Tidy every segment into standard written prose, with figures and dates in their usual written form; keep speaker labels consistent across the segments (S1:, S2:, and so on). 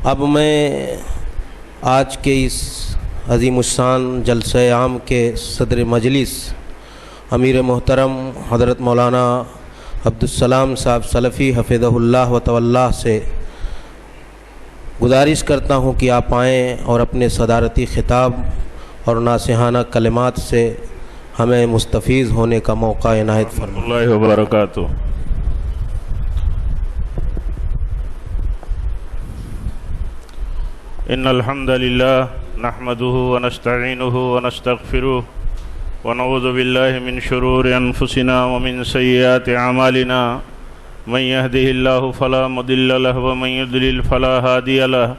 S1: اب میں آج کے اس عظیم الشان جلسہ عام کے صدر مجلس امیر محترم حضرت مولانا عبدالسلام صاحب سلفی حفظہ اللہ و تولیہ سے گزارش کرتا ہوں کہ آپ آئیں اور اپنے صدارتی خطاب اور ناصحانہ کلمات سے ہمیں مستفیض ہونے کا موقع عنایت فرمائیں۔
S2: اللہ وبرکاتہ۔ ان الحمد للہ نحمده ونستعینه ونستغفره ونعوذ باللہ من شرور انفسنا ومن سیئات اعمالنا من يهده الله فلا مضل له ومن يضلل فلا هادي له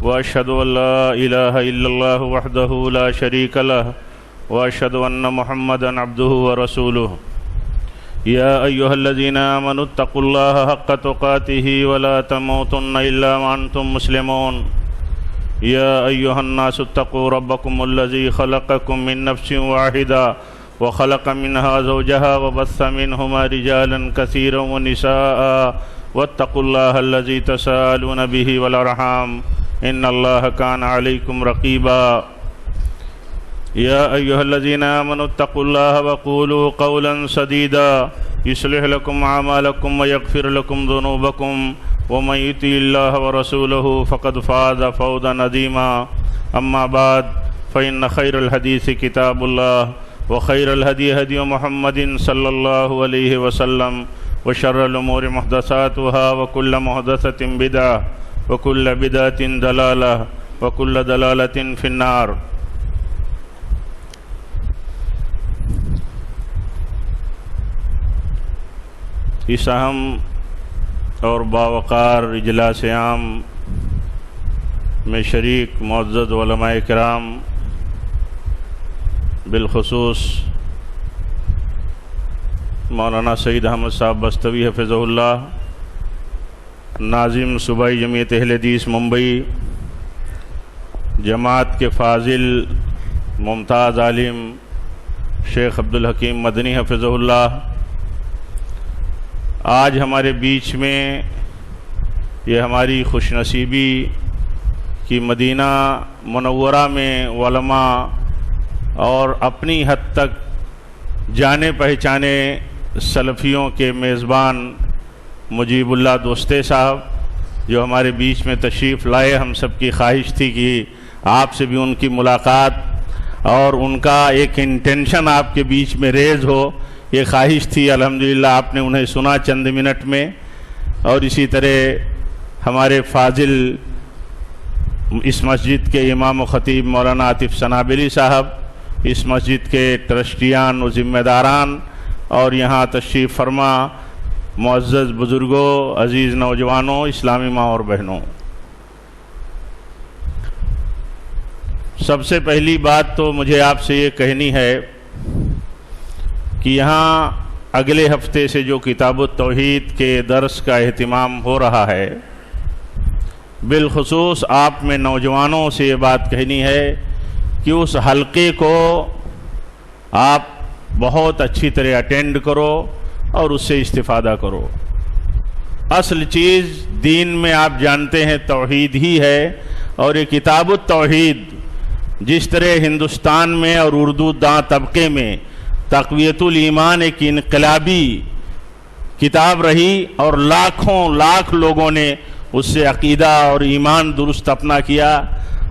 S2: واشهد ان لا اله الا الله وحده لا شريك له واشهد ان محمدا عبده ورسوله يا ايها الذين امنوا اتقوا الله حق تقاته ولا تموتن الا وانتم مسلمون يا أيها الناس اتقوا ربكم الذي خلقكم من نفس واحدة وخلق منها زوجها وبث منهما رجالا كثيرا ونساء واتقوا الله الذي تساءلون به والأرحام إن الله كان عليكم رقيبا يا أيها الذين آمنوا اتقوا الله وقولوا قولا سديدا يصلح لكم أعمالكم ويغفر لكم ذنوبكم ومن يطع الله ورسوله فقد فاز فوزا عظيما أما بعد فإن خير الحديث كتاب الله وخير الهدي هدي محمد صلى الله عليه وسلم وشر الأمور محدثاتها وكل محدثة بدعة وكل بدعة ضلالة وكل ضلالة في النار۔ اس اہم اور باوقار اجلاس عام میں شریک معزز علماء کرام، بالخصوص مولانا سعید احمد صاحب بستوی حفظہ اللہ، ناظم صوبائی جمعیت اہل حدیث ممبئی، جماعت کے فاضل ممتاز عالم شیخ عبدالحکیم مدنی حفظہ اللہ، آج ہمارے بیچ میں یہ ہماری خوش نصیبی کہ مدینہ منورہ میں علماء اور اپنی حد تک جانے پہچانے سلفیوں کے میزبان مجیب اللہ دوستے صاحب جو ہمارے بیچ میں تشریف لائے، ہم سب کی خواہش تھی کہ آپ سے بھی ان کی ملاقات اور ان کا ایک انٹینشن آپ کے بیچ میں ریز ہو، یہ خواہش تھی۔ الحمدللہ آپ نے انہیں سنا چند منٹ میں، اور اسی طرح ہمارے فاضل اس مسجد کے امام و خطیب مولانا عاطف سنابلی صاحب، اس مسجد کے ٹرسٹیان و ذمہ داران، اور یہاں تشریف فرما معزز بزرگوں، عزیز نوجوانوں، اسلامی ماں اور بہنوں، سب سے پہلی بات تو مجھے آپ سے یہ کہنی ہے کہ یہاں اگلے ہفتے سے جو کتاب التوحید کے درس کا اہتمام ہو رہا ہے، بالخصوص آپ میں نوجوانوں سے یہ بات کہنی ہے کہ اس حلقے کو آپ بہت اچھی طرح اٹینڈ کرو اور اس سے استفادہ کرو۔ اصل چیز دین میں آپ جانتے ہیں توحید ہی ہے، اور یہ کتاب التوحید جس طرح ہندوستان میں اور اردو داں طبقے میں تقویت الایمان ایک انقلابی کتاب رہی اور لاکھ لوگوں نے اس سے عقیدہ اور ایمان درست اپنا کیا،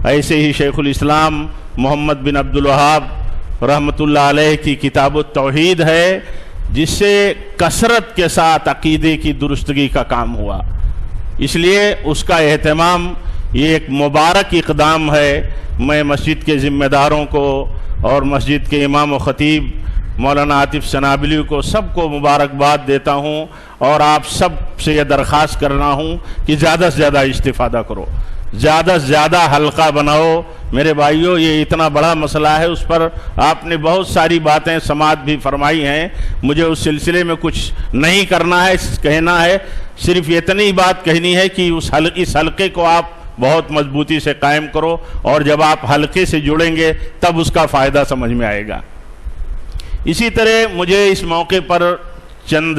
S2: ایسے ہی شیخ الاسلام محمد بن عبد الوہاب رحمۃ اللہ علیہ کی کتاب التوحید ہے، جس سے کثرت کے ساتھ عقیدے کی درستگی کا کام ہوا، اس لیے اس کا اہتمام یہ ایک مبارک اقدام ہے۔ میں مسجد کے ذمہ داروں کو اور مسجد کے امام و خطیب مولانا عاطف سنابلی کو سب کو مبارکباد دیتا ہوں، اور آپ سب سے یہ درخواست کرنا ہوں کہ زیادہ سے زیادہ استفادہ کرو، زیادہ سے زیادہ حلقہ بناؤ۔ میرے بھائیوں، یہ اتنا بڑا مسئلہ ہے، اس پر آپ نے بہت ساری باتیں سماعت بھی فرمائی ہیں، مجھے اس سلسلے میں کچھ نہیں کرنا ہے، کہنا ہے، صرف اتنی بات کہنی ہے کہ اس حلقے کو آپ بہت مضبوطی سے قائم کرو، اور جب آپ حلقے سے جڑیں گے تب اس کا فائدہ سمجھ میں آئے گا۔ اسی طرح مجھے اس موقع پر چند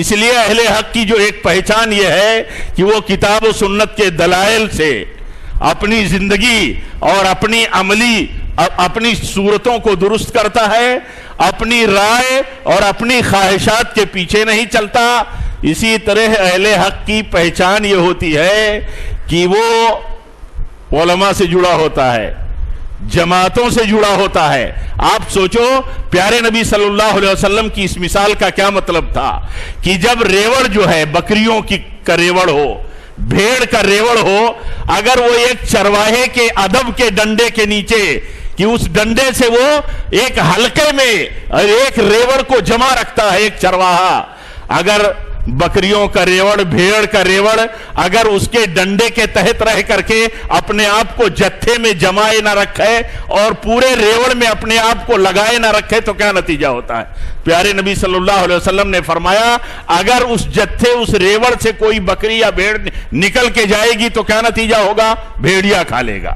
S2: اس لیے اہل حق کی جو ایک پہچان یہ ہے کہ وہ کتاب و سنت کے دلائل سے اپنی زندگی اور اپنی صورتوں کو درست کرتا ہے، اپنی رائے اور اپنی خواہشات کے پیچھے نہیں چلتا۔ اسی طرح اہل حق کی پہچان یہ ہوتی ہے کہ وہ علماء سے جڑا ہوتا ہے، جماعتوں سے جڑا ہوتا ہے۔ آپ سوچو پیارے نبی صلی اللہ علیہ وسلم کی اس مثال کا کیا مطلب تھا کہ جب ریوڑ جو ہے بکریوں کا ریوڑ ہو، بھیڑ کا ریوڑ ہو، اگر وہ ایک چرواہے کے ادب کے ڈنڈے کے نیچے کہ اس ڈنڈے سے وہ ایک حلقے میں ایک ریوڑ کو جمع رکھتا ہے، ایک چرواہا، اگر بکریوں کا ریوڑ، بھیڑ کا ریوڑ اگر اس کے ڈنڈے کے تحت رہ کر کے اپنے آپ کو جتھے میں جمائے نہ رکھے اور پورے ریوڑ میں اپنے آپ کو لگائے نہ رکھے تو کیا نتیجہ ہوتا ہے؟ پیارے نبی صلی اللہ علیہ وسلم نے فرمایا اگر اس جتھے، اس ریوڑ سے کوئی بکری یا بھیڑ نکل کے جائے گی تو کیا نتیجہ ہوگا؟ بھیڑیا کھا لے گا،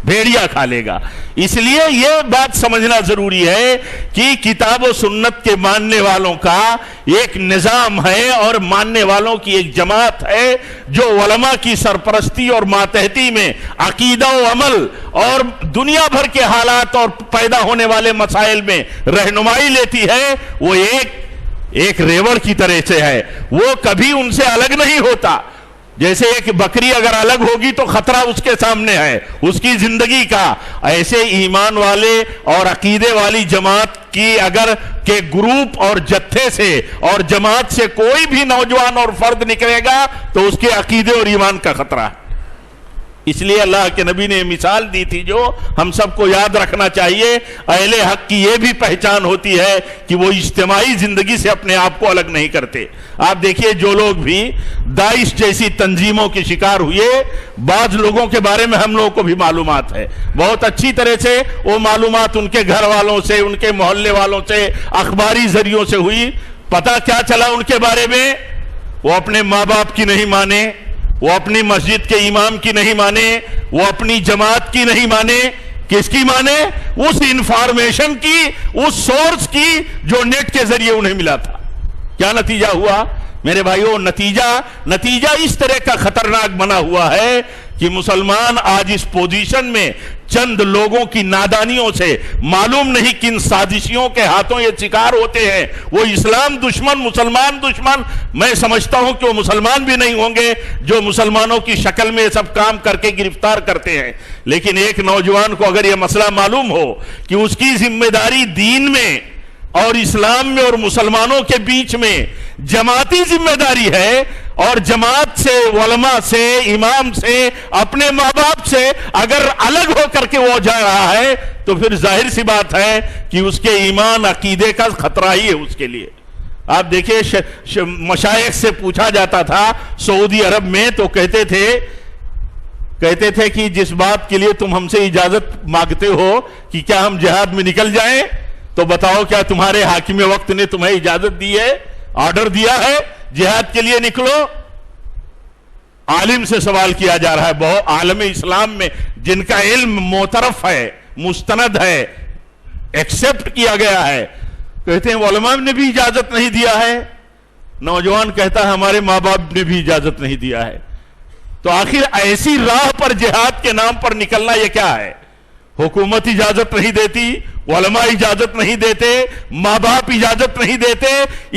S2: بھیڑیا کھا لے گا۔ اس لیے یہ بات سمجھنا ضروری ہے کہ کتاب و سنت کے ماننے والوں کا ایک نظام ہے اور ماننے والوں کی ایک جماعت ہے جو علماء کی سرپرستی اور ماتحتی میں عقیدہ و عمل اور دنیا بھر کے حالات اور پیدا ہونے والے مسائل میں رہنمائی لیتی ہے۔ وہ ایک ریوڑ کی طرح سے ہے، وہ کبھی ان سے الگ نہیں ہوتا۔ جیسے ایک بکری اگر الگ ہوگی تو خطرہ اس کے سامنے ہے اس کی زندگی کا، ایسے ایمان والے اور عقیدے والی جماعت کی اگر کہ گروپ اور جتھے سے اور جماعت سے کوئی بھی نوجوان اور فرد نکلے گا تو اس کے عقیدے اور ایمان کا خطرہ ہے۔ اس لیے اللہ کے نبی نے مثال دی تھی جو ہم سب کو یاد رکھنا چاہیے۔ اہل حق کی یہ بھی پہچان ہوتی ہے کہ وہ اجتماعی زندگی سے اپنے آپ کو الگ نہیں کرتے۔ آپ دیکھیے جو لوگ بھی داعش جیسی تنظیموں کے شکار ہوئے، بعض لوگوں کے بارے میں ہم لوگوں کو بھی معلومات ہے بہت اچھی طرح سے، وہ معلومات ان کے گھر والوں سے، ان کے محلے والوں سے، اخباری ذریعوں سے ہوئی۔ پتہ کیا چلا ان کے بارے میں؟ وہ اپنے ماں باپ کی نہیں مانے، وہ اپنی مسجد کے امام کی نہیں مانے، وہ اپنی جماعت کی نہیں مانے، کس کی مانے؟ اس انفارمیشن کی، اس سورس کی جو نیٹ کے ذریعے انہیں ملا تھا۔ کیا نتیجہ ہوا میرے بھائیوں؟ نتیجہ اس طرح کا خطرناک بنا ہوا ہے کہ مسلمان آج اس پوزیشن میں چند لوگوں کی نادانیوں سے، معلوم نہیں کن سازشیوں کے ہاتھوں یہ شکار ہوتے ہیں۔ وہ اسلام دشمن، مسلمان دشمن، میں سمجھتا ہوں کہ وہ مسلمان بھی نہیں ہوں گے جو مسلمانوں کی شکل میں سب کام کر کے گرفتار کرتے ہیں۔ لیکن ایک نوجوان کو اگر یہ مسئلہ معلوم ہو کہ اس کی ذمہ داری دین میں اور اسلام میں اور مسلمانوں کے بیچ میں جماعتی ذمہ داری ہے، اور جماعت سے، علماء سے، امام سے، اپنے ماں باپ سے اگر الگ ہو کر کے وہ جا رہا ہے تو پھر ظاہر سی بات ہے کہ اس کے ایمان، عقیدے کا خطرہ ہی ہے اس کے لیے۔ آپ دیکھیں مشائخ سے پوچھا جاتا تھا سعودی عرب میں تو کہتے تھے کہ جس بات کے لیے تم ہم سے اجازت مانگتے ہو کہ کیا ہم جہاد میں نکل جائیں تو بتاؤ کیا تمہارے حاکم وقت نے تمہیں اجازت دی ہے، آرڈر دیا ہے جہاد کے لیے نکلو؟ عالم سے سوال کیا جا رہا ہے، بہت عالم اسلام میں جن کا علم معترف ہے، مستند ہے، ایکسپٹ کیا گیا ہے، کہتے ہیں علماء نے بھی اجازت نہیں دیا ہے۔ نوجوان کہتا ہے ہمارے ماں باپ نے بھی اجازت نہیں دیا ہے۔ تو آخر ایسی راہ پر جہاد کے نام پر نکلنا یہ کیا ہے؟ حکومت اجازت نہیں دیتی، علماء اجازت نہیں دیتے، ماں باپ اجازت نہیں دیتے،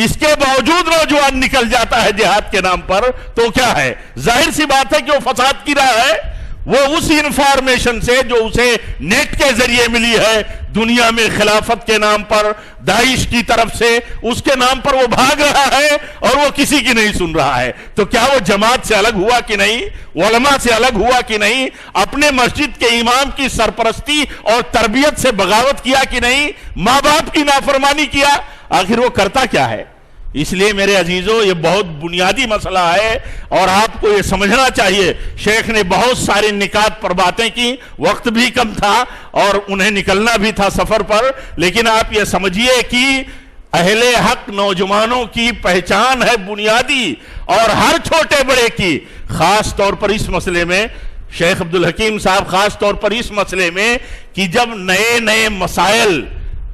S2: اس کے باوجود نوجوان نکل جاتا ہے جہاد کے نام پر، تو کیا ہے؟ ظاہر سی بات ہے کہ وہ فساد کی راہ ہے۔ وہ اس انفارمیشن سے جو اسے نیٹ کے ذریعے ملی ہے دنیا میں خلافت کے نام پر، داعش کی طرف سے، اس کے نام پر وہ بھاگ رہا ہے اور وہ کسی کی نہیں سن رہا ہے۔ تو کیا وہ جماعت سے الگ ہوا کہ نہیں؟ علماء سے الگ ہوا کہ نہیں؟ اپنے مسجد کے امام کی سرپرستی اور تربیت سے بغاوت کیا کہ نہیں؟ ماں باپ کی نافرمانی کیا؟ آخر وہ کرتا کیا ہے؟ اس لیے میرے عزیزوں یہ بہت بنیادی مسئلہ ہے اور آپ کو یہ سمجھنا چاہیے۔ شیخ نے بہت سارے نکات پر باتیں کی، وقت بھی کم تھا اور انہیں نکلنا بھی تھا سفر پر، لیکن آپ یہ سمجھیے کہ اہل حق نوجوانوں کی پہچان ہے بنیادی، اور ہر چھوٹے بڑے کی، خاص طور پر اس مسئلے میں شیخ عبدالحکیم صاحب خاص طور پر اس مسئلے میں کہ جب نئے نئے مسائل،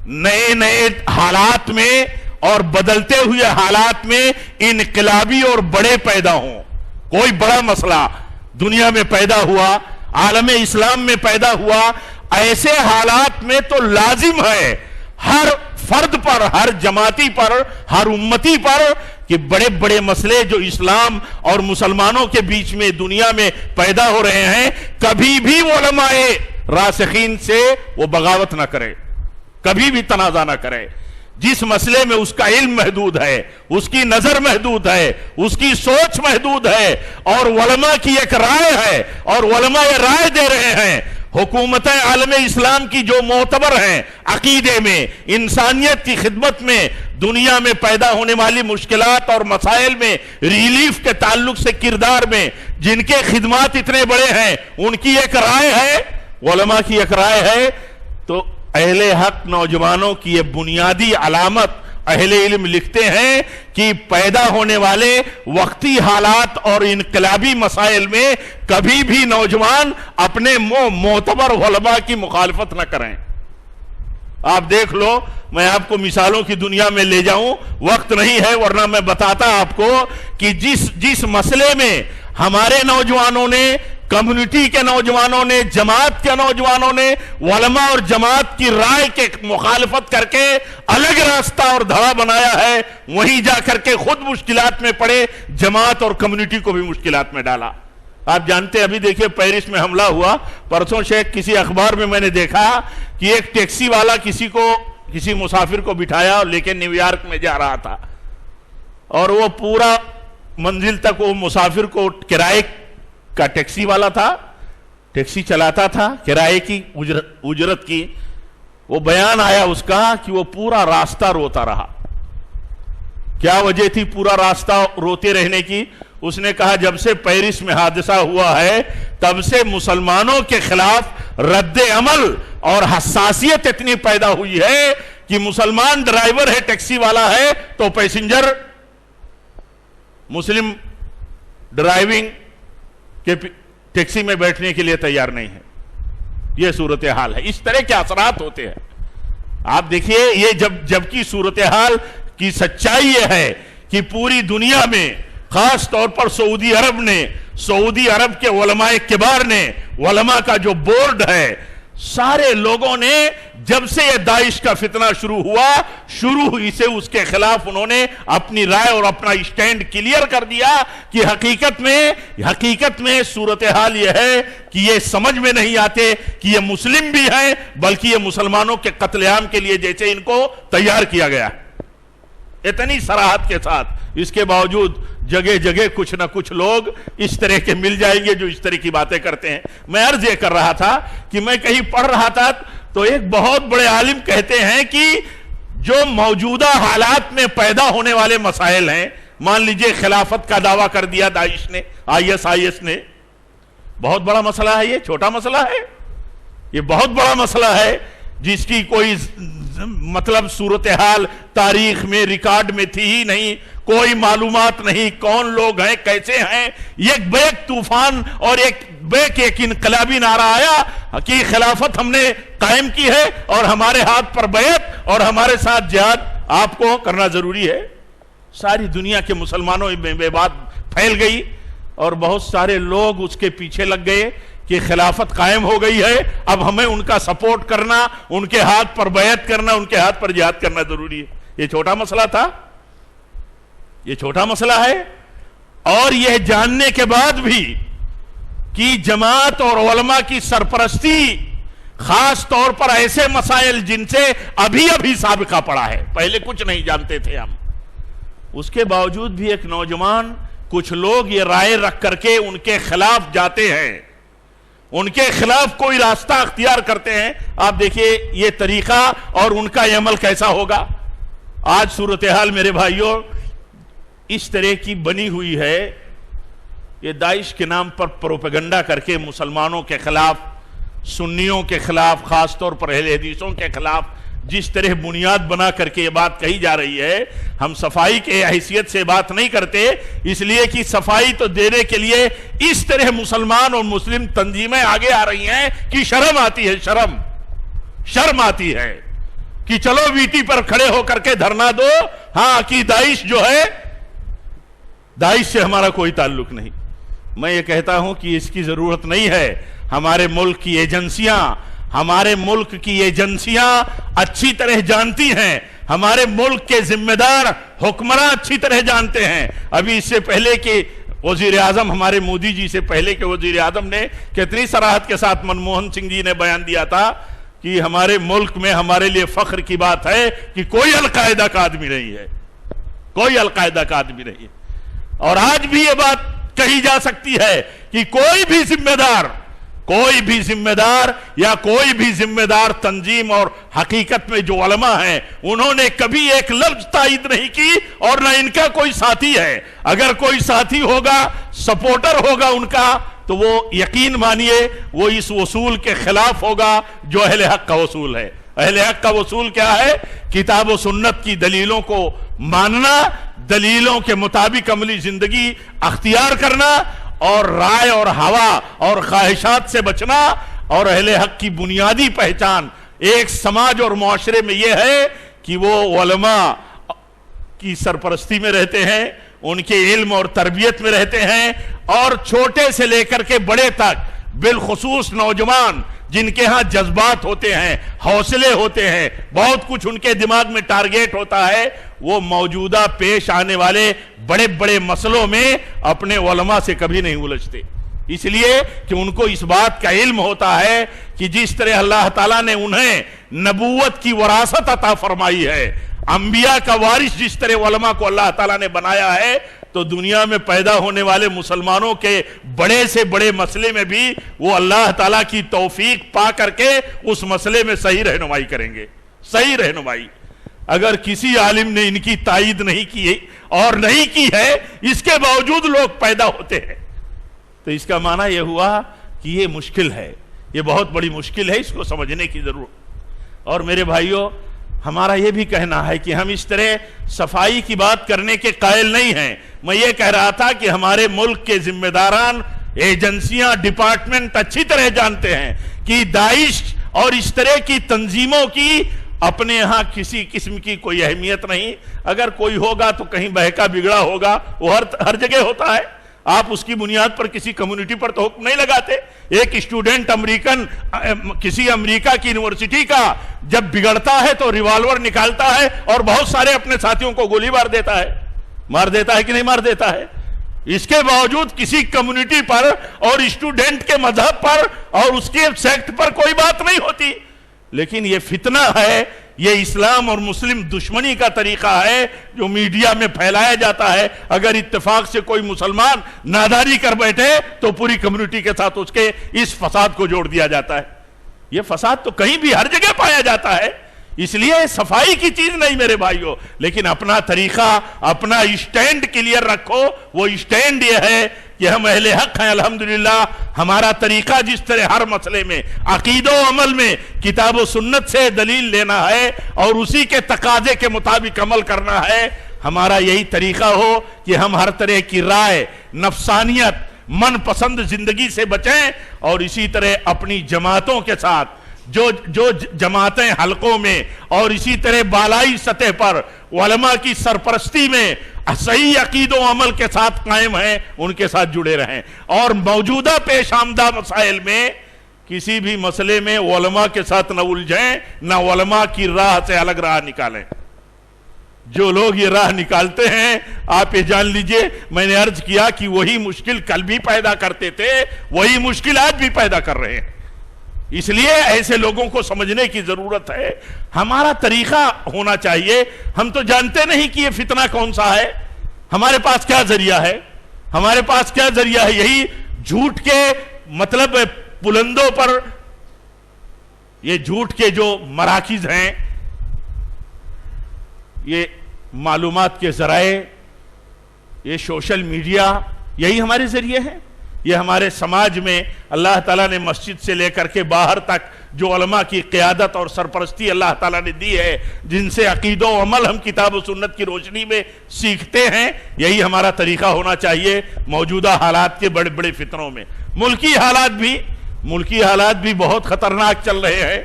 S2: نئے نئے حالات میں اور بدلتے ہوئے حالات میں انقلابی اور بڑے پیدا ہوں. کوئی بڑا مسئلہ دنیا میں پیدا ہوا، عالم اسلام میں پیدا ہوا، ایسے حالات میں تو لازم ہے ہر فرد پر، ہر جماعتی پر، ہر امتی پر کہ بڑے بڑے مسئلے جو اسلام اور مسلمانوں کے بیچ میں دنیا میں پیدا ہو رہے ہیں، کبھی بھی علماء راسخین سے وہ بغاوت نہ کرے، کبھی بھی تنازع نہ کرے. جس مسئلے میں اس کا علم محدود ہے، اس کی نظر محدود ہے، اس کی سوچ محدود ہے، اور علماء کی ایک رائے ہے اور علماء یہ رائے دے رہے ہیں، حکومتیں عالم اسلام کی جو معتبر ہیں عقیدے میں، انسانیت کی خدمت میں، دنیا میں پیدا ہونے والی مشکلات اور مسائل میں ریلیف کے تعلق سے کردار میں جن کے خدمات اتنے بڑے ہیں، ان کی ایک رائے ہے، علماء کی ایک رائے ہے. تو اہل حق نوجوانوں کی یہ بنیادی علامت اہل علم لکھتے ہیں کہ پیدا ہونے والے وقتی حالات اور انقلابی مسائل میں کبھی بھی نوجوان اپنے معتبر علماء کی مخالفت نہ کریں. آپ دیکھ لو، میں آپ کو مثالوں کی دنیا میں لے جاؤں، وقت نہیں ہے ورنہ میں بتاتا آپ کو کہ جس مسئلے میں ہمارے نوجوانوں نے، کمیونٹی کے نوجوانوں نے، جماعت کے نوجوانوں نے علماء اور جماعت کی رائے کے مخالفت کر کے الگ راستہ اور دھڑا بنایا ہے، وہیں جا کر کے خود مشکلات میں پڑے، جماعت اور کمیونٹی کو بھی مشکلات میں ڈالا. آپ جانتے ہیں، ابھی دیکھیں پیرس میں حملہ ہوا، پرسوں شیخ کسی اخبار میں نے دیکھا کہ ایک ٹیکسی والا کسی مسافر کو بٹھایا لیکن نیو یارک میں جا رہا تھا، اور وہ پورا منزل تک وہ مسافر کو کرائے کا ٹیکسی والا تھا، ٹیکسی چلاتا تھا، کرائے کی اجرت کی. وہ بیان آیا اس کا کہ وہ پورا راستہ روتا رہا. کیا وجہ تھی پورا راستہ روتے رہنے کی؟ اس نے کہا جب سے پیرس میں حادثہ ہوا ہے تب سے مسلمانوں کے خلاف رد عمل اور حساسیت اتنی پیدا ہوئی ہے کہ مسلمان ڈرائیور ہے، ٹیکسی والا ہے، تو پیسنجر مسلم ڈرائیونگ کہ ٹیکسی میں بیٹھنے کے لیے تیار نہیں ہے. یہ صورتحال ہے. اس طرح کے اثرات ہوتے ہیں. آپ دیکھیے، یہ جبکہ صورتحال کی سچائی یہ ہے کہ پوری دنیا میں، خاص طور پر سعودی عرب کے علماء کبار نے، علماء کا جو بورڈ ہے، سارے لوگوں نے جب سے یہ داعش کا فتنہ شروع ہوا، شروع ہی سے اس کے خلاف انہوں نے اپنی رائے اور اپنا اسٹینڈ کلیئر کر دیا کہ حقیقت میں صورتحال یہ ہے کہ یہ سمجھ میں نہیں آتے کہ یہ مسلم بھی ہیں، بلکہ یہ مسلمانوں کے قتل عام کے لیے جیسے ان کو تیار کیا گیا ہے. اتنی صراحت کے ساتھ. اس کے باوجود جگہ جگہ کچھ نہ کچھ لوگ اس طرح کے مل جائیں گے جو اس طرح کی باتیں کرتے ہیں. میں عرض یہ کر رہا تھا کہ میں کہیں پڑھ رہا تھا تو ایک بہت بڑے عالم کہتے ہیں کہ جو موجودہ حالات میں پیدا ہونے والے مسائل ہیں، مان لیجئے خلافت کا دعویٰ کر دیا داعش نے، IS نے، بہت بڑا مسئلہ ہے. یہ چھوٹا مسئلہ ہے، یہ بہت بڑا مسئلہ ہے جس کی کوئی مطلب صورتحال تاریخ میں ریکارڈ میں تھی ہی نہیں، کوئی معلومات نہیں، کون لوگ ہیں، کیسے ہیں. ایک بیک طوفان اور ایک انقلابی نعرہ آیا کہ خلافت ہم نے قائم کی ہے اور ہمارے ہاتھ پر بیعت اور ہمارے ساتھ جہاد آپ کو کرنا ضروری ہے. ساری دنیا کے مسلمانوں میں یہ بات پھیل گئی اور بہت سارے لوگ اس کے پیچھے لگ گئے کہ خلافت قائم ہو گئی ہے، اب ہمیں ان کا سپورٹ کرنا، ان کے ہاتھ پر بیعت کرنا، ان کے ہاتھ پر جہاد کرنا ضروری ہے. یہ چھوٹا مسئلہ تھا، یہ چھوٹا مسئلہ ہے. اور یہ جاننے کے بعد بھی کہ جماعت اور علماء کی سرپرستی خاص طور پر ایسے مسائل جن سے ابھی سابقہ پڑا ہے، پہلے کچھ نہیں جانتے تھے ہم، اس کے باوجود بھی ایک نوجوان، کچھ لوگ یہ رائے رکھ کر کے ان کے خلاف جاتے ہیں، ان کے خلاف کوئی راستہ اختیار کرتے ہیں. آپ دیکھیے یہ طریقہ اور ان کا عمل کیسا ہوگا. آج صورتحال میرے بھائیوں اس طرح کی بنی ہوئی ہے. یہ داعش کے نام پر پروپیگنڈا کر کے مسلمانوں کے خلاف، سنیوں کے خلاف، خاص طور پر اہل حدیثوں کے خلاف جس طرح بنیاد بنا کر کے یہ بات کہی جا رہی ہے، ہم صفائی کے حیثیت سے بات نہیں کرتے، اس لیے کہ صفائی تو دینے کے لیے اس طرح مسلمان اور مسلم تنظیمیں آگے آ رہی ہیں کہ شرم آتی ہے، شرم آتی ہے کہ چلو ویٹی پر کھڑے ہو کر کے دھرنا دو ہاں کہ داعش جو ہے، داعش سے ہمارا کوئی تعلق نہیں. میں یہ کہتا ہوں کہ اس کی ضرورت نہیں ہے. ہمارے ملک کی ایجنسیاں اچھی طرح جانتی ہیں، ہمارے ملک کے ذمہ دار حکمراں اچھی طرح جانتے ہیں. ابھی اس سے پہلے کہ وزیر اعظم، ہمارے مودی جی سے پہلے کے وزیر اعظم نے کتنی صراحت کے ساتھ منموہن سنگھ جی نے بیان دیا تھا کہ ہمارے ملک میں ہمارے لیے فخر کی بات ہے کہ کوئی القاعدہ کا آدمی نہیں ہے، کوئی القاعدہ کا آدمی نہیں ہے. اور آج بھی یہ بات کہی جا سکتی ہے کہ کوئی بھی ذمہ دار یا کوئی بھی ذمہ دار تنظیم اور حقیقت میں جو علماء ہیں انہوں نے کبھی ایک لفظ تائید نہیں کی، اور نہ ان کا کوئی ساتھی ہے. اگر کوئی ساتھی ہوگا، سپورٹر ہوگا ان کا، تو وہ یقین مانیے وہ اس اصول کے خلاف ہوگا جو اہل حق کا اصول ہے. اہل حق کا اصول کیا ہے؟ کتاب و سنت کی دلیلوں کو ماننا، دلیلوں کے مطابق عملی زندگی اختیار کرنا، اور رائے اور ہوا اور خواہشات سے بچنا. اور اہل حق کی بنیادی پہچان ایک سماج اور معاشرے میں یہ ہے کہ وہ علماء کی سرپرستی میں رہتے ہیں، ان کے علم اور تربیت میں رہتے ہیں، اور چھوٹے سے لے کر کے بڑے تک، بالخصوص نوجوان جن کے ہاں جذبات ہوتے ہیں، حوصلے ہوتے ہیں، بہت کچھ ان کے دماغ میں ٹارگیٹ ہوتا ہے، وہ موجودہ پیش آنے والے بڑے بڑے مسئلوں میں اپنے علماء سے کبھی نہیں الجھتے. اس لیے کہ ان کو اس بات کا علم ہوتا ہے کہ جس طرح اللہ تعالیٰ نے انہیں نبوت کی وراثت عطا فرمائی ہے، انبیاء کا وارث جس طرح علماء کو اللہ تعالیٰ نے بنایا ہے، تو دنیا میں پیدا ہونے والے مسلمانوں کے بڑے سے بڑے مسئلے میں بھی وہ اللہ تعالیٰ کی توفیق پا کر کے اس مسئلے میں صحیح رہنمائی کریں گے. صحیح رہنمائی. اگر کسی عالم نے ان کی تائید نہیں کی اور نہیں کی ہے، اس کے باوجود لوگ پیدا ہوتے ہیں، تو اس کا معنی یہ ہوا کہ یہ مشکل ہے، یہ بہت بڑی مشکل ہے، اس کو سمجھنے کی ضرورت. اور میرے بھائیوں، ہمارا یہ بھی کہنا ہے کہ ہم اس طرح صفائی کی بات کرنے کے قائل نہیں ہیں. میں یہ کہہ رہا تھا کہ ہمارے ملک کے ذمہ داران، ایجنسیاں، ڈپارٹمنٹ اچھی طرح جانتے ہیں کہ داعش اور اس طرح کی تنظیموں کی اپنے ہاں کسی قسم کی کوئی اہمیت نہیں. اگر کوئی ہوگا تو کہیں بہکا بگڑا ہوگا، وہ ہر جگہ ہوتا ہے. آپ اس کی بنیاد پر کسی کمیونٹی پر تو حکم نہیں لگاتے. ایک اسٹوڈنٹ کسی امریکہ کی یونیورسٹی کا جب بگڑتا ہے تو ریوالور نکالتا ہے اور بہت سارے اپنے ساتھیوں کو گولی مار دیتا ہے کہ نہیں مار دیتا ہے. اس کے باوجود کسی کمیونٹی پر اور اسٹوڈنٹ کے مذہب پر اور اس کے سیکٹ پر کوئی بات نہیں ہوتی. لیکن یہ فتنہ ہے، یہ اسلام اور مسلم دشمنی کا طریقہ ہے جو میڈیا میں پھیلایا جاتا ہے. اگر اتفاق سے کوئی مسلمان ناداری کر بیٹھے تو پوری کمیونٹی کے ساتھ اس کے اس فساد کو جوڑ دیا جاتا ہے. یہ فساد تو کہیں بھی ہر جگہ پایا جاتا ہے. اس لیے صفائی کی چیز نہیں میرے بھائیوں، لیکن اپنا طریقہ، اپنا اسٹینڈ کلیئر رکھو. وہ اسٹینڈ یہ ہے کہ ہم اہل حق ہیں. الحمدللہ ہمارا طریقہ جس طرح ہر مسئلے میں عقیدہ و عمل میں کتاب و سنت سے دلیل لینا ہے اور اسی کے تقاضے کے مطابق عمل کرنا ہے، ہمارا یہی طریقہ ہو کہ ہم ہر طرح کی رائے، نفسانیت، من پسند زندگی سے بچیں، اور اسی طرح اپنی جماعتوں کے ساتھ جو جماعتیں حلقوں میں اور اسی طرح بالائی سطح پر علماء کی سرپرستی میں صحیح عقید و عمل کے ساتھ قائم ہیں، ان کے ساتھ جڑے رہیں. اور موجودہ پیش آمدہ مسائل میں کسی بھی مسئلے میں علماء کے ساتھ نہ الجھیں، نہ علماء کی راہ سے الگ راہ نکالیں. جو لوگ یہ راہ نکالتے ہیں، آپ یہ جان لیجئے، میں نے عرض کیا کہ وہی مشکل کل بھی پیدا کرتے تھے، وہی مشکل آج بھی پیدا کر رہے ہیں. اس لیے ایسے لوگوں کو سمجھنے کی ضرورت ہے. ہمارا طریقہ ہونا چاہیے. ہم تو جانتے نہیں کہ یہ فتنہ کون سا ہے. ہمارے پاس کیا ذریعہ ہے؟ ہمارے پاس کیا ذریعہ ہے؟ یہی جھوٹ کے مطلب بلندوں پر، یہ جھوٹ کے جو مراکز ہیں، یہ معلومات کے ذرائع، یہ سوشل میڈیا، یہی ہمارے ذریعے ہیں. یہ ہمارے سماج میں اللہ تعالیٰ نے مسجد سے لے کر کے باہر تک جو علماء کی قیادت اور سرپرستی اللہ تعالیٰ نے دی ہے، جن سے عقیدہ و عمل ہم کتاب و سنت کی روشنی میں سیکھتے ہیں، یہی ہمارا طریقہ ہونا چاہیے موجودہ حالات کے بڑے بڑے فتنوں میں. ملکی حالات بھی بہت خطرناک چل رہے ہیں.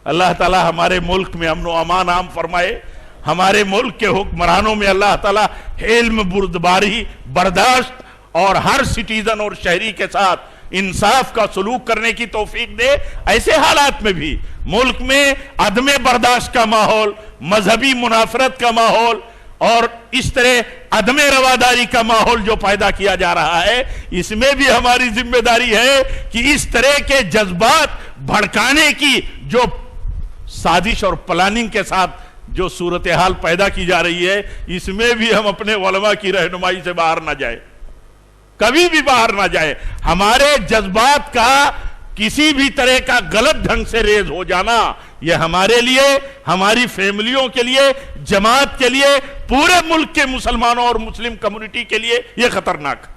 S2: اللہ تعالیٰ ہمارے ملک میں امن و امان عام فرمائے. ہمارے ملک کے حکمرانوں میں اللہ تعالیٰ علم، بردباری، برداشت اور ہر سٹیزن اور شہری کے ساتھ انصاف کا سلوک کرنے کی توفیق دے۔ ایسے حالات میں بھی ملک میں عدم برداشت کا ماحول، مذہبی منافرت کا ماحول اور اس طرح عدم رواداری کا ماحول جو پیدا کیا جا رہا ہے، اس میں بھی ہماری ذمہ داری ہے کہ اس طرح کے جذبات بھڑکانے کی جو سازش اور پلاننگ کے ساتھ جو صورتحال پیدا کی جا رہی ہے، اس میں بھی ہم اپنے علماء کی رہنمائی سے باہر نہ جائیں، کبھی بھی باہر نہ جائے۔ ہمارے جذبات کا کسی بھی طرح کا غلط ڈھنگ سے ریز ہو جانا، یہ ہمارے لیے، ہماری فیملیوں کے لیے، جماعت کے لیے، پورے ملک کے مسلمانوں اور مسلم کمیونٹی کے لیے یہ خطرناک۔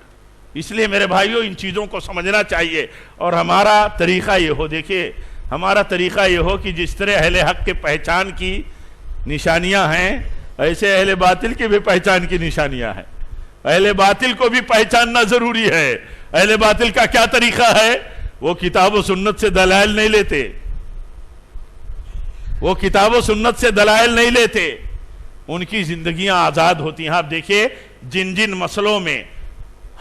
S2: اس لیے میرے بھائیوں ان چیزوں کو سمجھنا چاہیے، اور ہمارا طریقہ یہ ہو، دیکھیے ہمارا طریقہ یہ ہو کہ جس طرح اہل حق کے پہچان کی نشانیاں ہیں، ایسے اہل باطل کی بھی پہچان کی نشانیاں ہیں۔ اہل باطل کو بھی پہچاننا ضروری ہے۔ اہل باطل کا کیا طریقہ ہے؟ وہ کتاب و سنت سے دلائل نہیں لیتے، وہ کتاب و سنت سے دلائل نہیں لیتے، ان کی زندگیاں آزاد ہوتی ہیں۔ آپ دیکھیں جن جن مسئلوں میں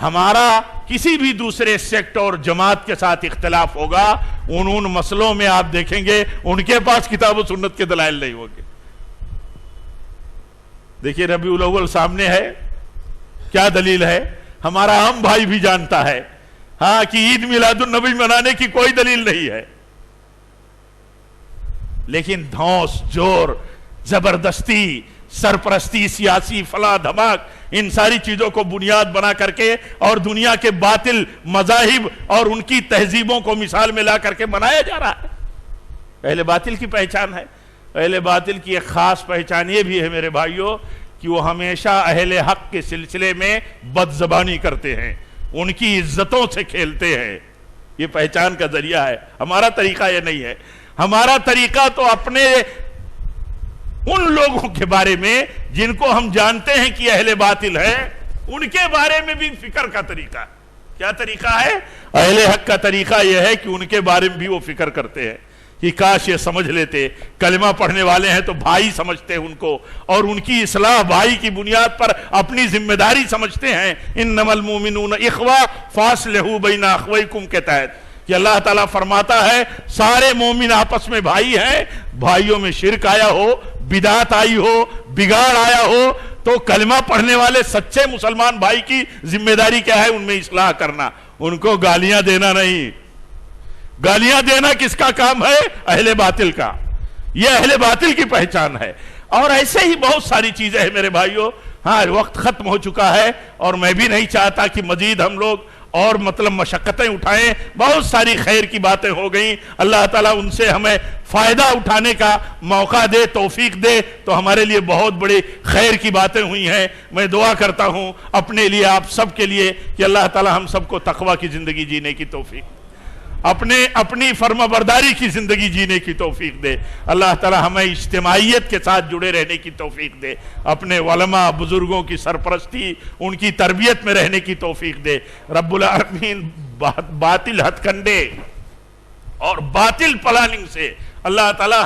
S2: ہمارا کسی بھی دوسرے سیکٹ اور جماعت کے ساتھ اختلاف ہوگا، ان مسئلوں میں آپ دیکھیں گے ان کے پاس کتاب و سنت کے دلائل نہیں ہوں گے۔ دیکھیے ربیع الاول سامنے ہے، کیا دلیل ہے؟ ہمارا عام بھائی بھی جانتا ہے ہاں کہ عید میلاد النبی منانے کی کوئی دلیل نہیں ہے، لیکن دھوس، زور، زبردستی، سرپرستی، سیاسی فلاں دھماک، ان ساری چیزوں کو بنیاد بنا کر کے اور دنیا کے باطل مذاہب اور ان کی تہذیبوں کو مثال میں لا کر کے منایا جا رہا ہے۔ اہل باطل کی پہچان ہے۔ اہل باطل کی ایک خاص پہچان یہ بھی ہے میرے بھائیوں کہ وہ ہمیشہ اہل حق کے سلسلے میں بد زبانی کرتے ہیں، ان کی عزتوں سے کھیلتے ہیں، یہ پہچان کا ذریعہ ہے۔ ہمارا طریقہ یہ نہیں ہے۔ ہمارا طریقہ تو اپنے ان لوگوں کے بارے میں جن کو ہم جانتے ہیں کہ اہل باطل ہیں، ان کے بارے میں بھی فکر کا طریقہ ہے۔ کیا طریقہ ہے؟ اہل حق کا طریقہ یہ ہے کہ ان کے بارے میں بھی وہ فکر کرتے ہیں کہ کاش یہ سمجھ لیتے، کلمہ پڑھنے والے ہیں تو بھائی سمجھتے ان کو، اور ان کی اصلاح بھائی کی بنیاد پر اپنی ذمہ داری سمجھتے ہیں۔ انما المؤمنون اخوہ فاصلحوا بین اخویکم کے تحت کہ اللہ تعالیٰ فرماتا ہے سارے مومن آپس میں بھائی ہیں، بھائیوں میں شرک آیا ہو، بدعت آئی ہو، بگاڑ آیا ہو تو کلمہ پڑھنے والے سچے مسلمان بھائی کی ذمہ داری کیا ہے؟ ان میں اصلاح کرنا، ان کو گالیاں دینا نہیں۔ گالیاں دینا کس کا کام ہے؟ اہل باطل کا۔ یہ اہل باطل کی پہچان ہے۔ اور ایسے ہی بہت ساری چیزیں ہیں میرے بھائیوں۔ ہاں وقت ختم ہو چکا ہے اور میں بھی نہیں چاہتا کہ مزید ہم لوگ اور مشقتیں اٹھائیں۔ بہت ساری خیر کی باتیں ہو گئیں، اللہ تعالیٰ ان سے ہمیں فائدہ اٹھانے کا موقع دے، توفیق دے، تو ہمارے لیے بہت بڑی خیر کی باتیں ہوئی ہیں۔ میں دعا کرتا ہوں اپنے لیے، آپ سب کے لیے کہ اللہ تعالیٰ ہم سب کو تقویٰ کی زندگی جینے کی توفیق، اپنی فرما برداری کی زندگی جینے کی توفیق دے۔ اللہ تعالیٰ ہمیں اجتماعیت کے ساتھ جڑے رہنے کی توفیق دے، اپنے علماء بزرگوں کی سرپرستی، ان کی تربیت میں رہنے کی توفیق دے۔ رب العالمین باطل ہتھ کنڈے اور باطل پلاننگ سے اللہ تعالیٰ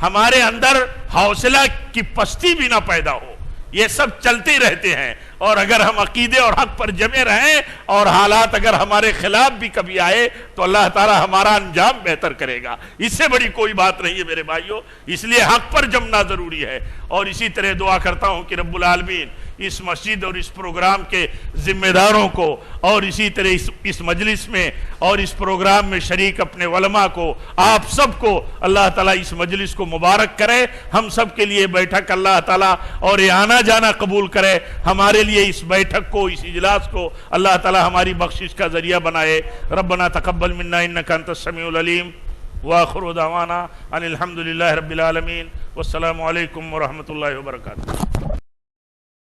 S2: ہمارے اندر حوصلہ کی پستی بھی نہ پیدا ہو۔ یہ سب چلتے رہتے ہیں، اور اگر ہم عقیدے اور حق پر جمے رہیں اور حالات اگر ہمارے خلاف بھی کبھی آئے تو اللہ تعالیٰ ہمارا انجام بہتر کرے گا۔ اس سے بڑی کوئی بات نہیں ہے میرے بھائیوں، اس لیے حق پر جمنا ضروری ہے۔ اور اسی طرح دعا کرتا ہوں کہ رب العالمین اس مسجد اور اس پروگرام کے ذمہ داروں کو، اور اسی طرح اس مجلس میں اور اس پروگرام میں شریک اپنے علماء کو، آپ سب کو اللہ تعالیٰ اس مجلس کو مبارک کرے۔ ہم سب کے لیے بیٹھک اللہ تعالیٰ اور یہ آنا جانا قبول کرے۔ ہمارے لیے اس بیٹھک کو، اس اجلاس کو اللہ تعالیٰ ہماری بخشش کا ذریعہ بنائے۔ ربنا تقبل منا انک انت السمیع العلیم، وآخر دعوانا ان الحمد للہ رب العالمین، والسلام علیکم ورحمۃ اللہ وبرکاتہ۔